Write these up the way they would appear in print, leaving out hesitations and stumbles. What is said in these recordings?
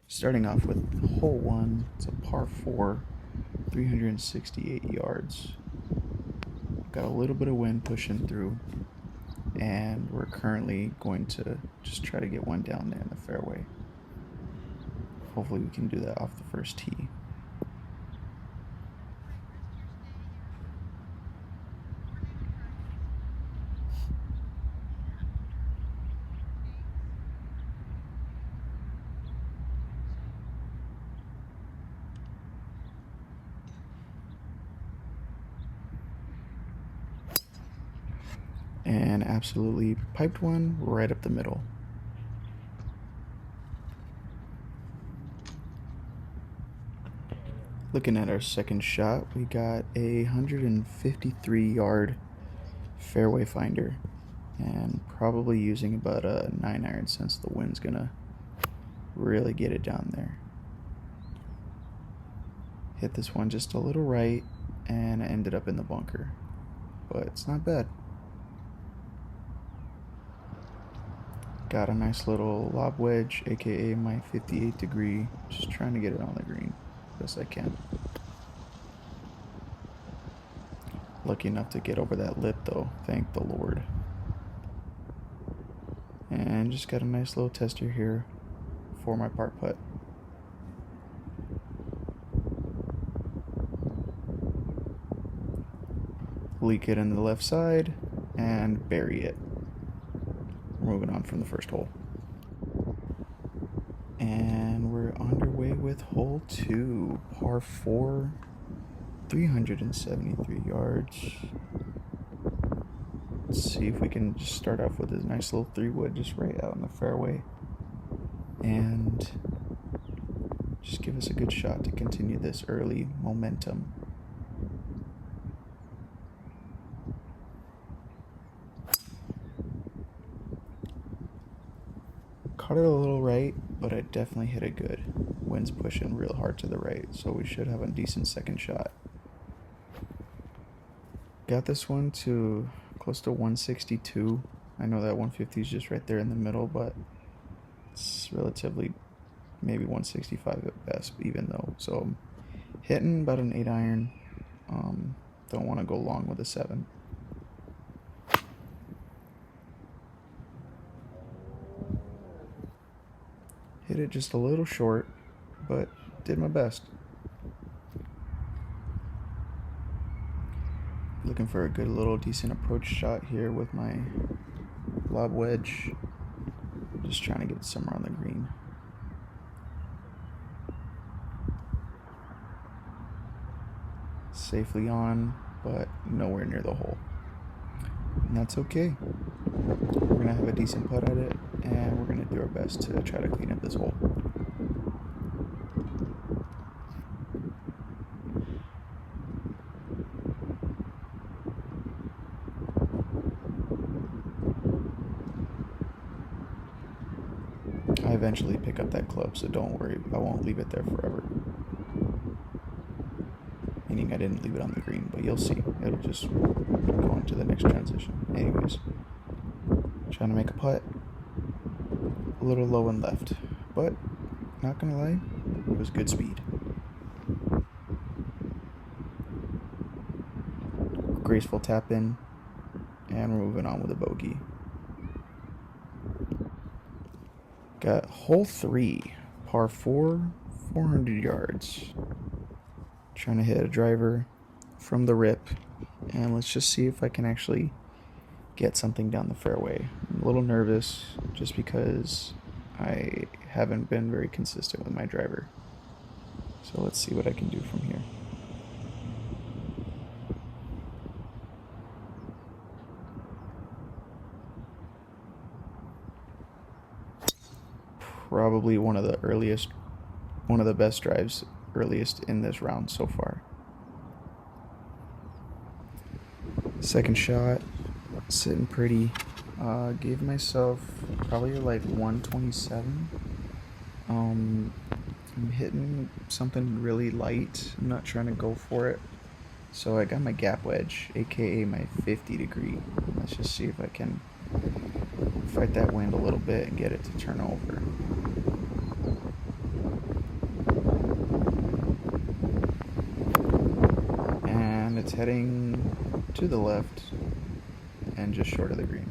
Starting off with hole one, it's a par 4, 368 yards. Got a little bit of wind pushing through, and we're currently going to just try to get one down there in the fairway. Hopefully we can do that off the first tee. And absolutely piped one right up the middle. Looking at our second shot, we got a 153 yard fairway finder, and probably using about a 9-iron since the wind's gonna really get it down there. Hit this one just a little right and ended up in the bunker, but it's not bad. Got a nice little lob wedge, aka my 58 degree, just trying to get it on the green best I can. Lucky enough to get over that lip though, thank the Lord. And just got a nice little tester here for my par putt. Leak it in the left side and bury it. We're moving on from the first hole. And we're underway with hole 2, par 4, 373 yards. Let's see if we can just start off with a nice little 3-wood just right out in the fairway, and just give us a good shot to continue this early momentum. Caught it a little right, but I definitely hit it good. Wind's pushing real hard to the right, so we should have a decent second shot. Got this one to close to 162. I know that 150 is just right there in the middle, but it's relatively maybe 165 at best, even though. So I'm hitting about an 8-iron. Don't want to go long with a 7. Hit it just a little short, but did my best. Looking for a good little decent approach shot here with my lob wedge. Just trying to get it somewhere on the green. Safely on, but nowhere near the hole. And that's okay. We're going to have a decent putt at it, and we're going to do our best to try to clean up this hole. I eventually pick up that club, so don't worry, I won't leave it there forever. Meaning I didn't leave it on the green, but you'll see. It'll just go into the next transition. Anyways, trying to make a putt. A little low and left, but not gonna lie, it was good speed. Graceful tap in, and we're moving on with a bogey. Got hole 3, par 4, 400 yards. Trying to hit a driver from the rip, and let's just see if I can actually get something down the fairway. I'm a little nervous just because I haven't been very consistent with my driver. So let's see what I can do from here. Probably one of the best drives earliest in this round so far. Second shot, sitting pretty. Gave myself probably like 127. I'm hitting something really light. I'm not trying to go for it. So I got my gap wedge, aka my 50 degree. Let's just see if I can fight that wind a little bit and get it to turn over. heading to the left and just short of the green.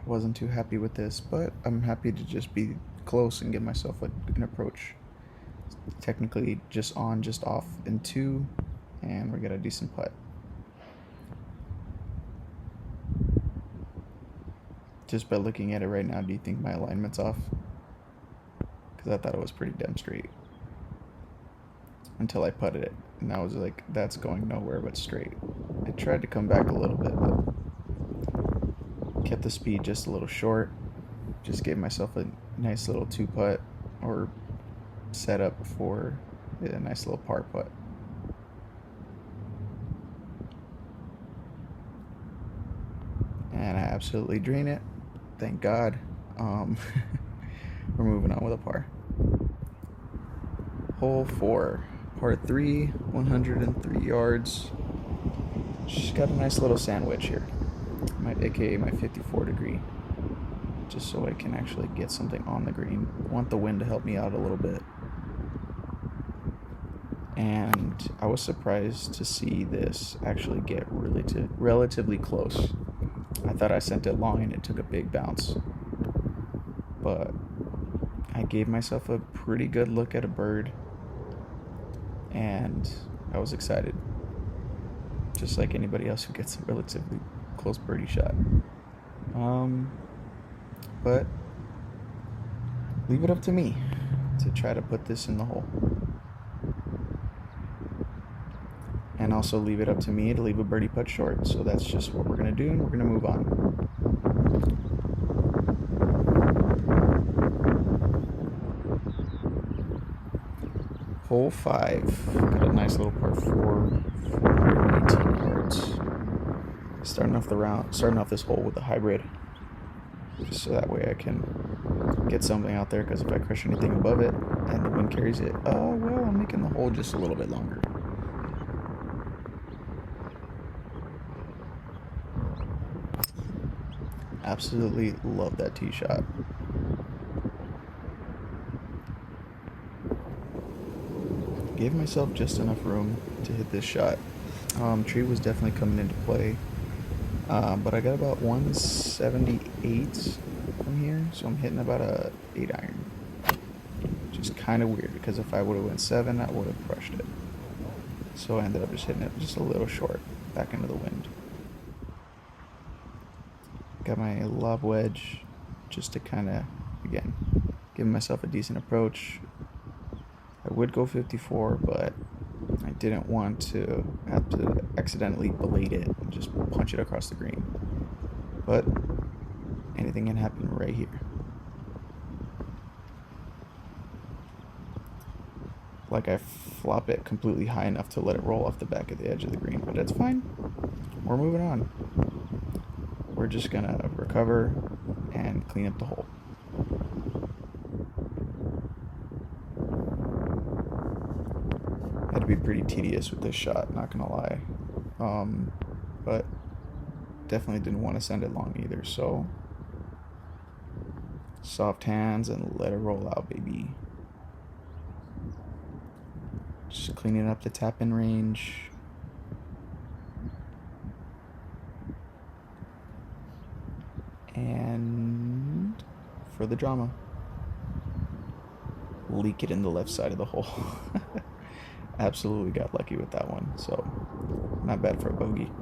Wasn't too happy with this, but I'm happy to just be close and give myself an approach. Technically just on, just off in 2, and we got a decent putt. Just by looking at it right now, do you think my alignment's off? Because I thought it was pretty damn straight. Until I putted it, and I was like, that's going nowhere but straight. I tried to come back a little bit, but kept the speed just a little short. Just gave myself a nice little 2-putt or setup for a nice little par putt. And I absolutely drain it. Thank God. We're moving on with a par. Hole 4, par 3, 103 yards. Just got a nice little sandwich here. AKA my 54 degree. Just so I can actually get something on the green. I want the wind to help me out a little bit. And I was surprised to see this actually get relatively close. I thought I sent it long and it took a big bounce. But I gave myself a pretty good look at a bird. And I was excited. Just like anybody else who gets a relatively close birdie shot. But leave it up to me to try to put this in the hole. And also leave it up to me to leave a birdie putt short. So that's just what we're going to do, and we're going to move on. Hole 5. Got a nice little par 4, 418 yards. Starting off this hole with a hybrid. Just so that way I can get something out there, because if I crush anything above it and the wind carries it, well, I'm making the hole just a little bit longer. Absolutely love that tee shot. Gave myself just enough room to hit this shot. Tree was definitely coming into play. But I got about 178 from here, so I'm hitting about a 8 iron. Which is kind of weird, because if I would have went 7, I would have crushed it. So I ended up just hitting it just a little short, back into the wind. Got my lob wedge, just to kind of, again, give myself a decent approach. I would go 54, but I didn't want to have to accidentally blade it and just punch it across the green. But anything can happen right here. Like I flop it completely high enough to let it roll off the back of the edge of the green, but that's fine. We're moving on. We're just gonna recover and clean up the hole. Had to be pretty tedious with this shot, not gonna lie. But definitely didn't want to send it long either, so soft hands and let it roll out, baby. Just cleaning up the tap-in range. And for the drama, leak it in the left side of the hole. Absolutely got lucky with that one, so not bad for a bogey.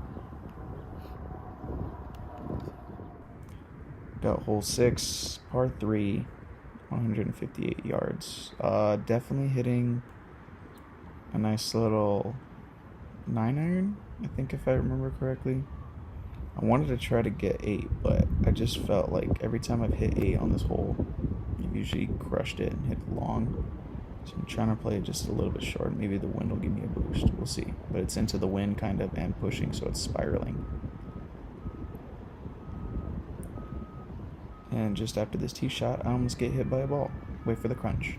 Got hole 6, par 3, 158 yards. Definitely hitting a nice little 9 iron, I think, if I remember correctly. I wanted to try to get 8, but I just felt like every time I've hit 8 on this hole, I've usually crushed it and hit long. So I'm trying to play it just a little bit short. Maybe the wind will give me a boost. We'll see. But it's into the wind kind of and pushing, so it's spiraling. And just after this tee shot, I almost get hit by a ball. Wait for the crunch.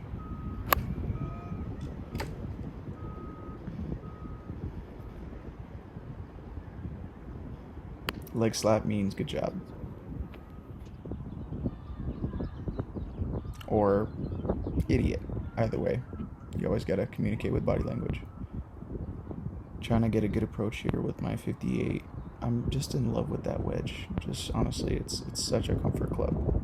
Leg slap means good job. Or idiot. either way. You always gotta communicate with body language. Trying to get a good approach here with my 58. I'm just in love with that wedge. Just honestly, it's such a comfort club.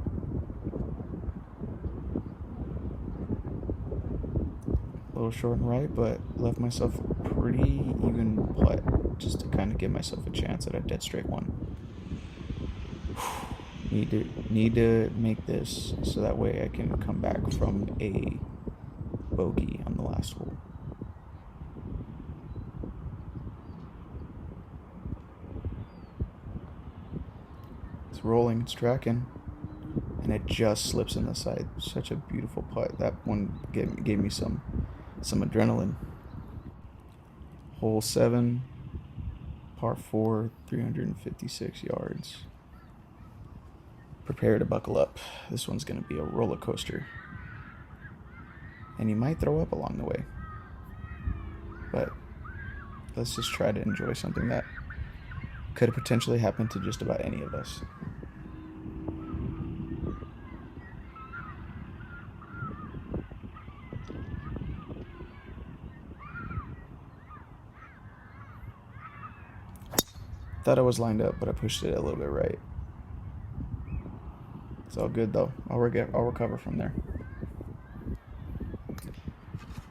A little short and right, but left myself a pretty even putt just to kind of give myself a chance at a dead straight one. Need to make this so that way I can come back from a bogey on the last hole. It's rolling, it's tracking, and it just slips in the side. Such a beautiful putt. That one gave me some adrenaline. Hole 7, par 4, 356 yards. Prepare to buckle up. This one's going to be a roller coaster. And you might throw up along the way. But let's just try to enjoy something that could have potentially happened to just about any of us. Thought I was lined up, but I pushed it a little bit right. It's all good though. I'll recover from there.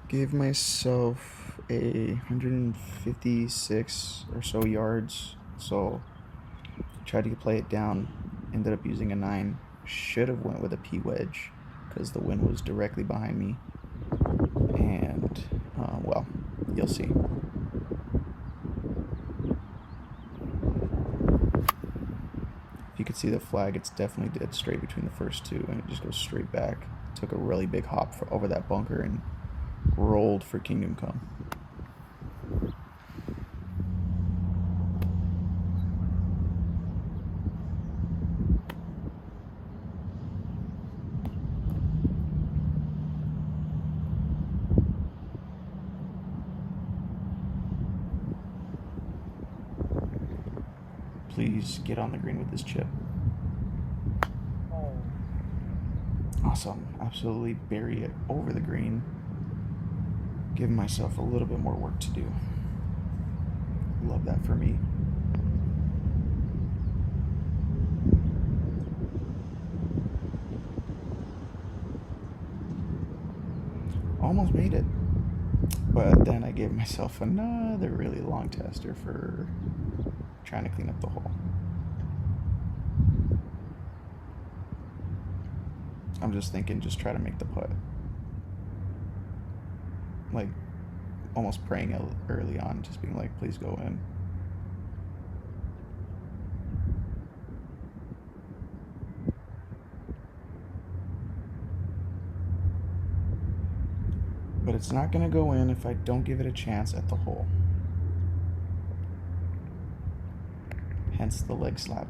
Gave myself a 156 or so yards, so tried to play it down. Ended up using a 9. Should have went with a P wedge because the wind was directly behind me. And well, you'll see. If you could see the flag, it's definitely dead straight between the first two, and it just goes straight back. Took a really big hop over that bunker and rolled for Kingdom Come. Please get on the green with this chip. Awesome. Absolutely bury it over the green. Give myself a little bit more work to do. Love that for me. Almost made it. But then I gave myself another really long tester for trying to clean up the hole. I'm just thinking, just try to make the putt. Like, almost praying early on, just being like, please go in. But it's not going to go in if I don't give it a chance at the hole. Hence the leg slap.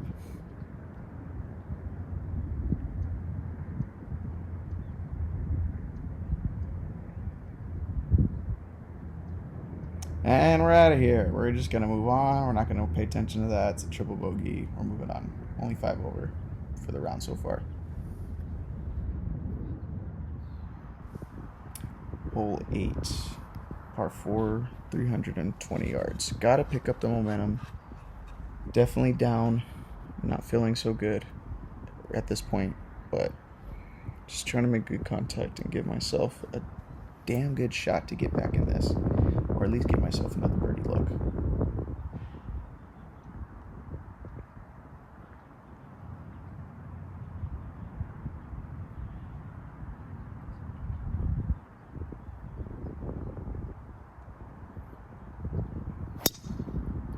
And we're out of here. We're just going to move on. We're not going to pay attention to that. It's a triple bogey. We're moving on. Only 5 over for the round so far. Hole 8. Par 4, 320 yards. Got to pick up the momentum. Definitely down. Not feeling so good at this point. But just trying to make good contact and give myself a damn good shot to get back in this. Or at least give myself another birdie look.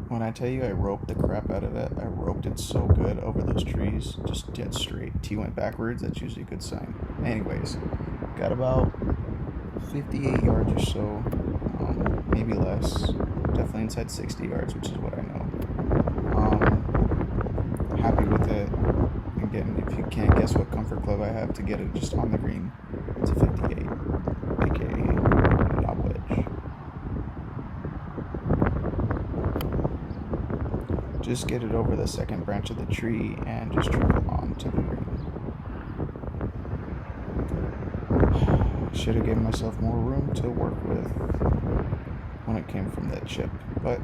When I tell you I roped the crap out of it, I roped it so good over those trees, just dead straight. T went backwards, that's usually a good sign. Anyways, got about 58 yards or so, maybe less. Definitely inside 60 yards, which is what I know. Happy with it. Again, if you can't guess what comfort club I have to get it just on the green, it's a 58, aka knob wedge. Just get it over the second branch of the tree and just trickle on to the green. Should have given myself more room to work with when it came from that chip. But,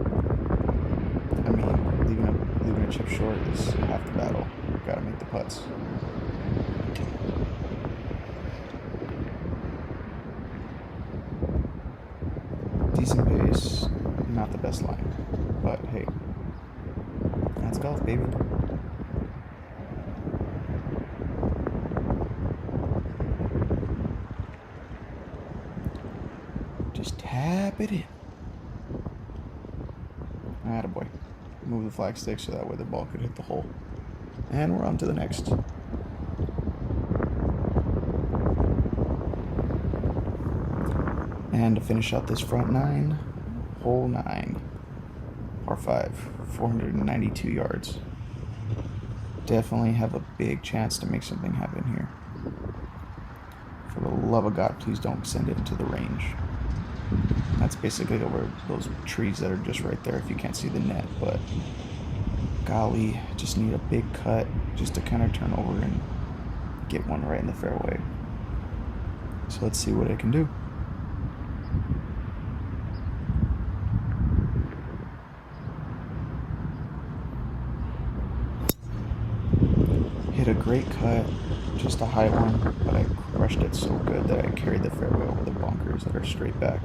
I mean, leaving a chip short is half the battle. Gotta make the putts. Decent pace, not the best line. But hey, that's golf, baby. Just tap it in. Attaboy. Move the flag stick so that way the ball could hit the hole. And we're on to the next. And to finish out this front nine, hole 9, par 5, 492 yards. Definitely have a big chance to make something happen here. For the love of God, please don't send it into the range. That's basically over those trees that are just right there if you can't see the net, but golly, just need a big cut just to kind of turn over and get one right in the fairway. So let's see what I can do. Hit a great cut, just a high one, but I crushed it so good that I carried the fairway over the bunkers that are straight back.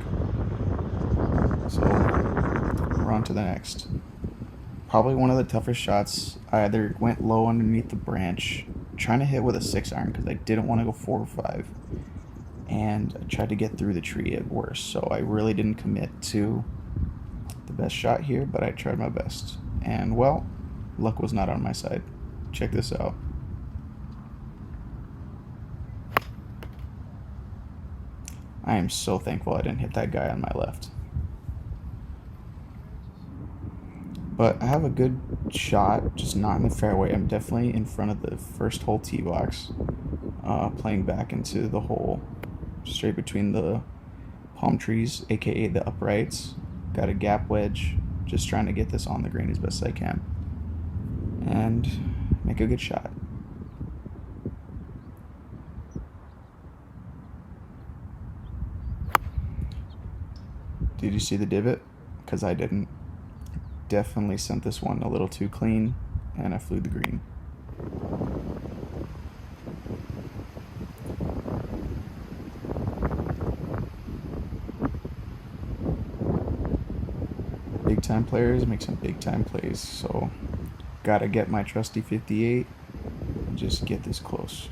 So we're on to the next. Probably one of the toughest shots. I either went low underneath the branch, trying to hit with a 6-iron because I didn't want to go 4 or 5, and I tried to get through the tree at worst. So I really didn't commit to the best shot here, but I tried my best. And well, luck was not on my side. Check this out. I am so thankful I didn't hit that guy on my left. But I have a good shot, just not in the fairway. I'm definitely in front of the first hole tee box, playing back into the hole, straight between the palm trees, aka the uprights. Got a gap wedge, just trying to get this on the green as best I can. And make a good shot. Did you see the divot? Because I didn't. Definitely sent this one a little too clean, and I flew the green. Big time players make some big time plays, so gotta get my trusty 58 and just get this close.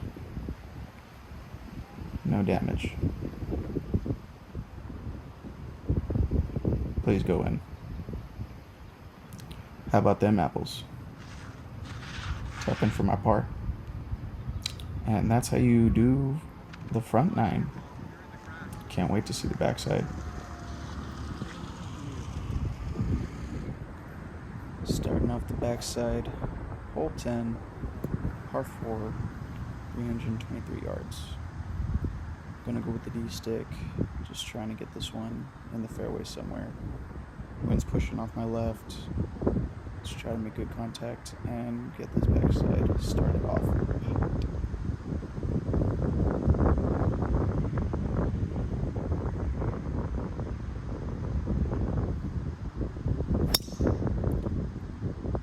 No damage. Please go in. How about them apples? Tap in for my par. And that's how you do the front 9. Can't wait to see the backside. Starting off the backside, hole 10, par 4, 323 yards. Gonna go with the D stick, just trying to get this one in the fairway somewhere. Wind's pushing off my left. Let's try to make good contact and get this backside started off hot.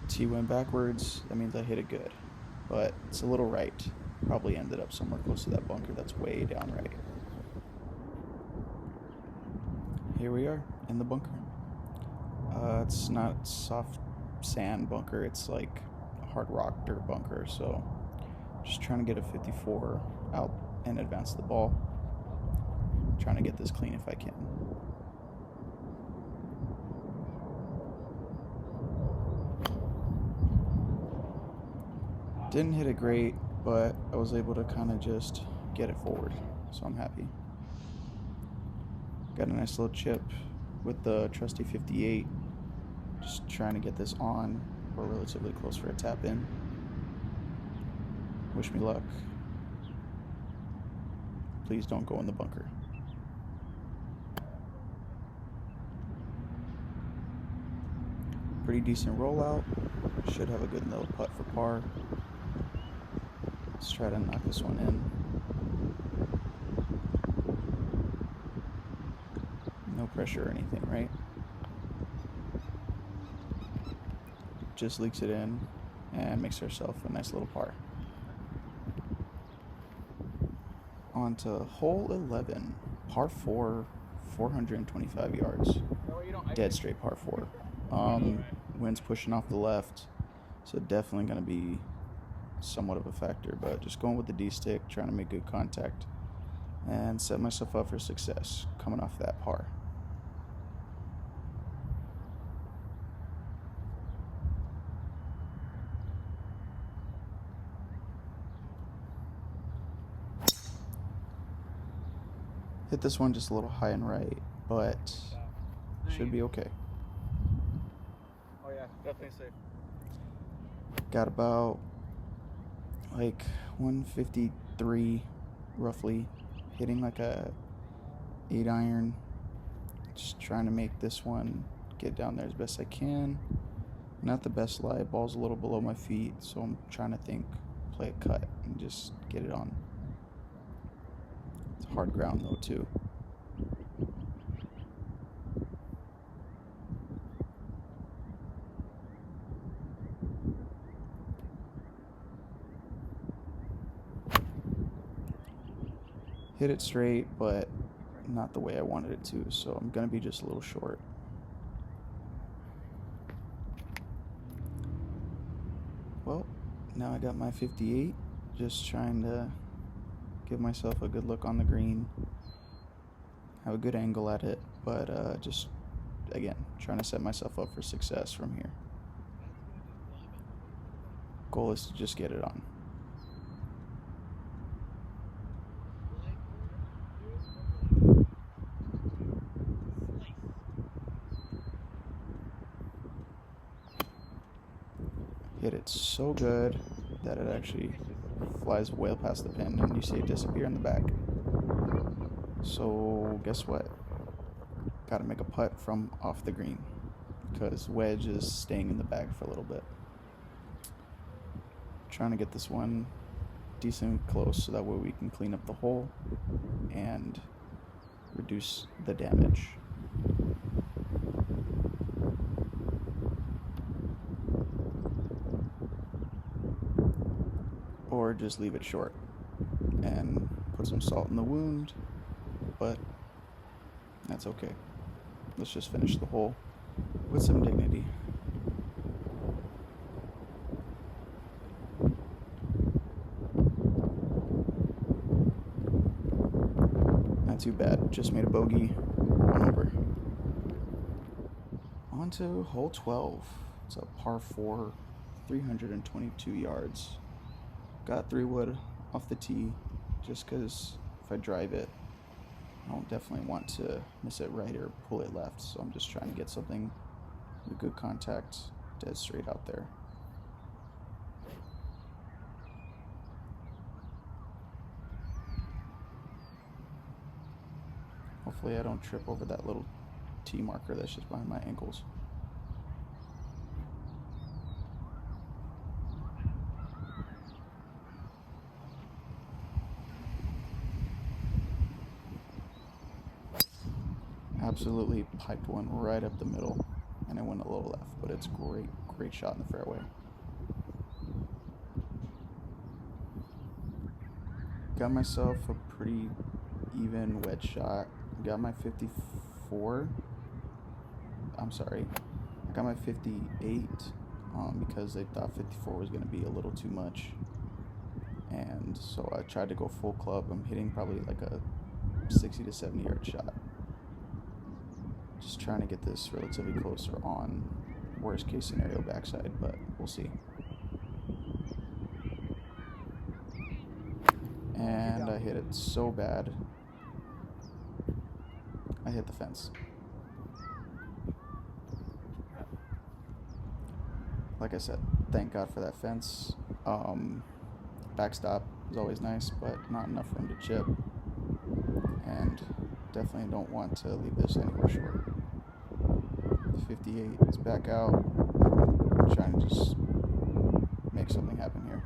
Tee went backwards, that means I hit it good, but it's a little right. Probably ended up somewhere close to that bunker that's way down right. Here we are in the bunker. It's not soft sand bunker, it's like a hard rock dirt bunker, so just trying to get a 54 out and advance the ball. Trying to get this clean if I can. Didn't hit it great, but I was able to kind of just get it forward, so I'm happy. Got a nice little chip with the trusty 58. Just trying to get this on. We're relatively close for a tap in. Wish me luck. Please don't go in the bunker. Pretty decent rollout. Should have a good little putt for par. Let's try to knock this one in. No pressure or anything, right? Just leaks it in and makes herself a nice little par. On to hole 11, par 4, 425 yards. Dead straight par 4. Wind's pushing off the left, so definitely going to be somewhat of a factor, but just going with the D-stick, trying to make good contact and set myself up for success coming off that par. Hit this one just a little high and right, but should be okay. Oh yeah, definitely safe. Got about like 153 roughly, hitting like a 8-iron. Just trying to make this one get down there as best I can. Not the best lie, ball's a little below my feet, so I'm trying to play it cut and just get it on. It's hard ground though too. Hit it straight, but not the way I wanted it to, so I'm gonna be just a little short. Well, now I got my 58, just trying to give myself a good look on the green, have a good angle at it, but just, again, trying to set myself up for success from here. Goal is to just get it on. Hit it so good that it actually flies well past the pin and you see it disappear in the back. So guess what? Got to make a putt from off the green because wedge is staying in the bag for a little bit. Trying to get this one decent close so that way we can clean up the hole and reduce the damage. Or just leave it short and put some salt in the wound, but that's okay. Let's just finish the hole with some dignity. Not too bad, just made a bogey, one over. On to hole 12. It's a par 4, 322 yards. Got 3-wood off the tee just because if I drive it, I don't definitely want to miss it right or pull it left. So I'm just trying to get something with good contact dead straight out there. Hopefully I don't trip over that little tee marker that's just behind my ankles. Absolutely piped one right up the middle, and it went a little left, but it's great shot in the fairway. Got myself a pretty even wedge shot. Got my 54. I'm sorry. I got my 58 because I thought 54 was going to be a little too much. And so I tried to go full club. I'm hitting probably like a 60 to 70 yard shot. Just trying to get this relatively closer on worst case scenario backside, but we'll see. And I hit it so bad. I hit the fence. Like I said, thank God for that fence. Backstop is always nice, but not enough for him to chip. And definitely don't want to leave this anywhere short. 58 is back out. Trying to just make something happen here.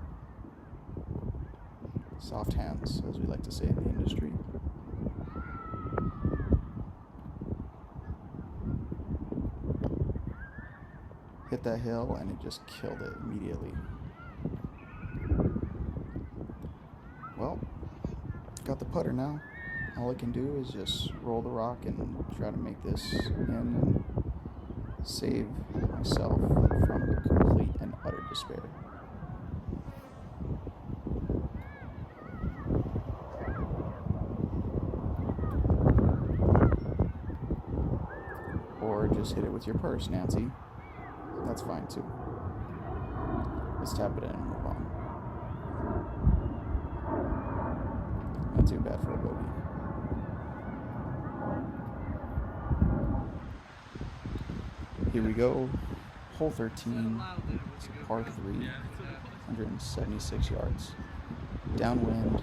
Soft hands, as we like to say in the industry. hit that hill, and it just killed it immediately. Well, got the putter now. All I can do is just roll the rock and try to make this in and save myself from complete and utter despair. Or just hit it with your purse, Nancy. That's fine too. Let's tap it in and move on. Not too bad for a bogey. Here we go. Hole 13. It's a par 3. 176 yards. Downwind.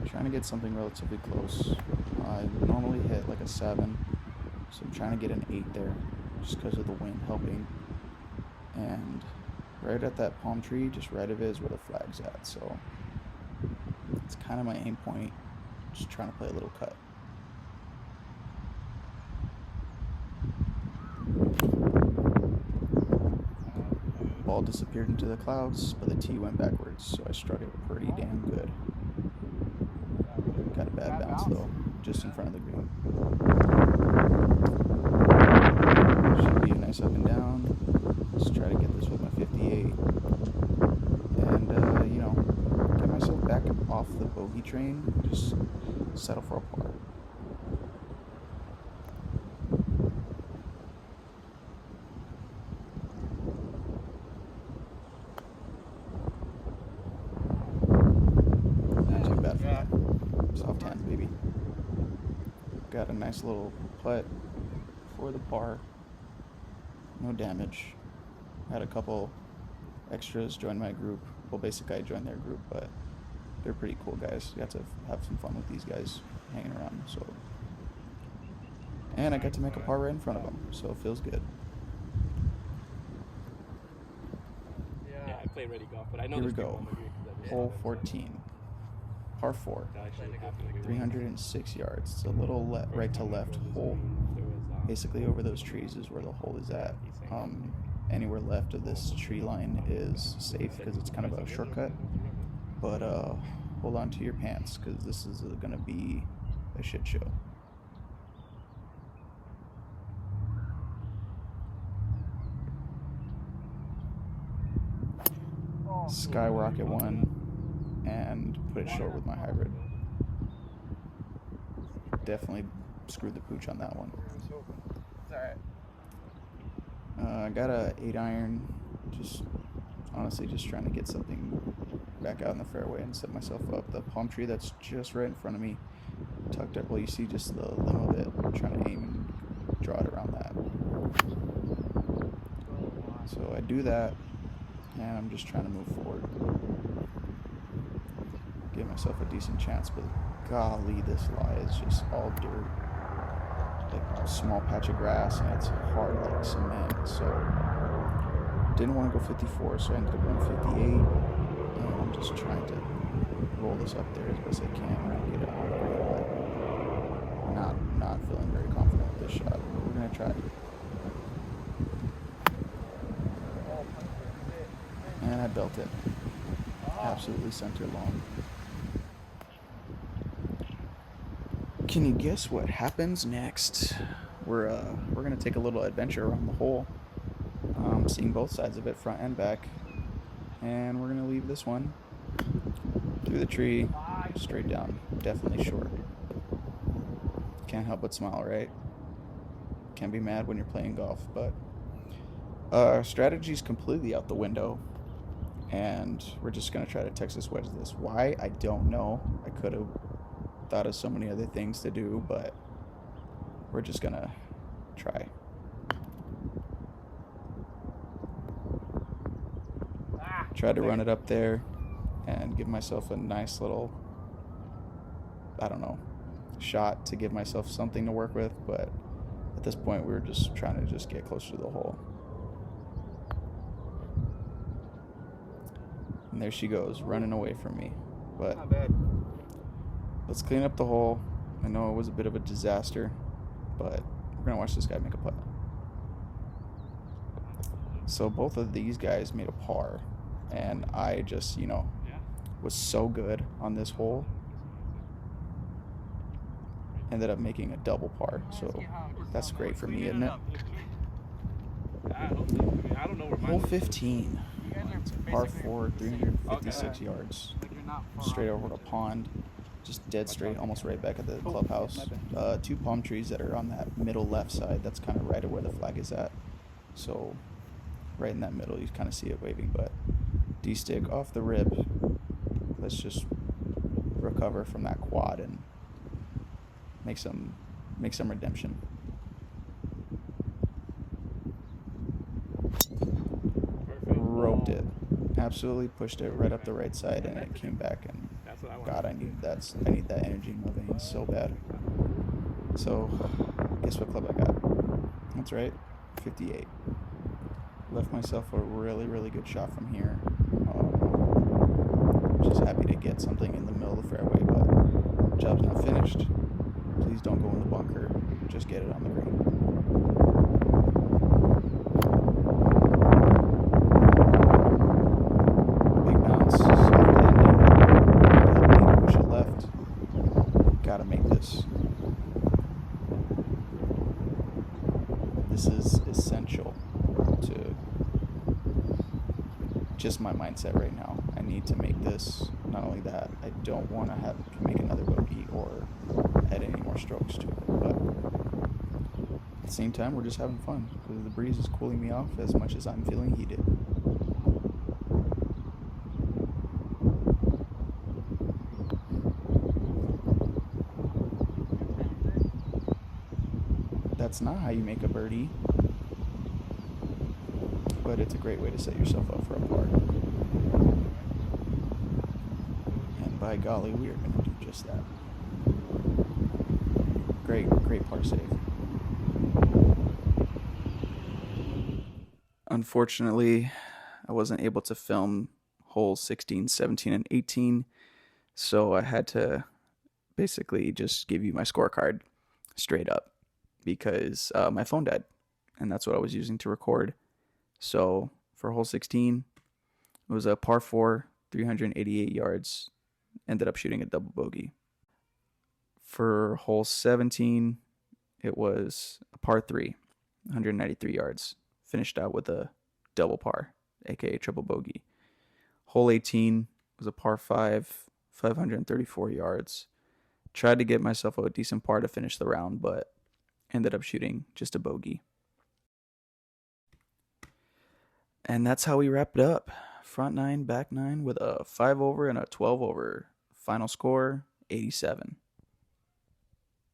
Trying to get something relatively close. I normally hit like a 7. So I'm trying to get an 8 there. Just because of the wind helping. And right at that palm tree, just right of it is where the flag's at. So it's kind of my aim point. Just trying to play a little cut. Ball disappeared into the clouds, but the tee went backwards, so I struck it pretty damn good. Got a bad bounce though, just in front of the green. Should be a nice up and down. Let's try to get this with my 58. And, get myself back off the bogey train. Just settle for a par. Not too bad for that. Soft hands, baby. Got a nice little putt for the par. No damage. Had a couple extras join my group. Well, basically I joined their group, but they're pretty cool guys. You got to have some fun with these guys hanging around. So, and I got to make a par right in front of them, so it feels good. Yeah, I play ready golf, but I know Here we go. Hole 14. Par 4. 306 yards. It's a little right to left hole. Basically over those trees is where the hole is at. Anywhere left of this tree line is safe because it's kind of a shortcut. But hold on to your pants because this is going to be a shit show. Skyrocket one and put it short with my hybrid. Definitely screwed the pooch on that one. It's alright. I got a 8 iron, just honestly just trying to get something back out in the fairway and set myself up. The palm tree that's just right in front of me, tucked up. Well, you see just the limb of it. I'm trying to aim and draw it around that. So I do that, and I'm just trying to move forward. Give myself a decent chance, but golly, this lie is just all dirt. Like a small patch of grass, and it's hard like cement. So didn't want to go 54, so I ended up going 58. And I'm just trying to roll this up there as best I can and get it on the green, but not feeling very confident with this shot. But we're gonna try. And I built it. Absolutely center long. Can you guess what happens next? We're gonna take a little adventure around the hole, seeing both sides of it, front and back, and we're gonna leave this one through the tree, straight down. Definitely short. Can't help but smile, right? Can't be mad when you're playing golf, but strategy's completely out the window, and we're just gonna try to Texas wedge this. Why? I don't know. I could have thought of so many other things to do, but we're just gonna try. Tried to run it up there and give myself a nice little, I don't know, shot to give myself something to work with, but at this point we were just trying to just get closer to the hole. And there she goes, running away from me. But Not bad. let's clean up the hole. I know it was a bit of a disaster, but we're gonna watch this guy make a putt. So both of these guys made a par, and I just, was so good on this hole. Ended up making a double par, so that's great for me, isn't it? I don't know where Hole 15. It's a par 4, 356 Okay. yards. Straight over the pond. Just dead straight, almost right back at the clubhouse. 2 palm trees that are on that middle left side. That's kind of right at where the flag is at. So right in that middle, you kind of see it waving. But D-stick off the rip. Let's just recover from that quad and make some redemption. Roped it. Absolutely pushed it right up the right side, and it came back. And God, I need that energy in my veins so bad. So, guess what club I got? That's right, 58. Left myself a really, really good shot from here. Just happy to get something in the middle of the fairway, but job's not finished. Please don't go in the bunker. Just get it on the green. Big bounce, soft landing. Push it left. Gotta make this. This is essential to just my mindset right now. I need to make this. Not only that, I don't want to have to make another bogey or add any more strokes to it. But at the same time, we're just having fun because the breeze is cooling me off as much as I'm feeling heated. That's not how you make a birdie, but it's a great way to set yourself up for a par. And by golly, we are going to do just that. Great par save. Unfortunately, I wasn't able to film holes 16, 17, and 18, so I had to basically just give you my scorecard straight up because my phone died, and that's what I was using to record. So for hole 16, it was a par 4, 388 yards, ended up shooting a double bogey. For hole 17, it was a par 3, 193 yards, finished out with a double par, aka triple bogey. Hole 18 was a par 5, 534 yards. Tried to get myself a decent par to finish the round, but ended up shooting just a bogey. And that's how we wrapped it up. Front 9, back 9 with a 5 over and a 12 over. Final score, 87.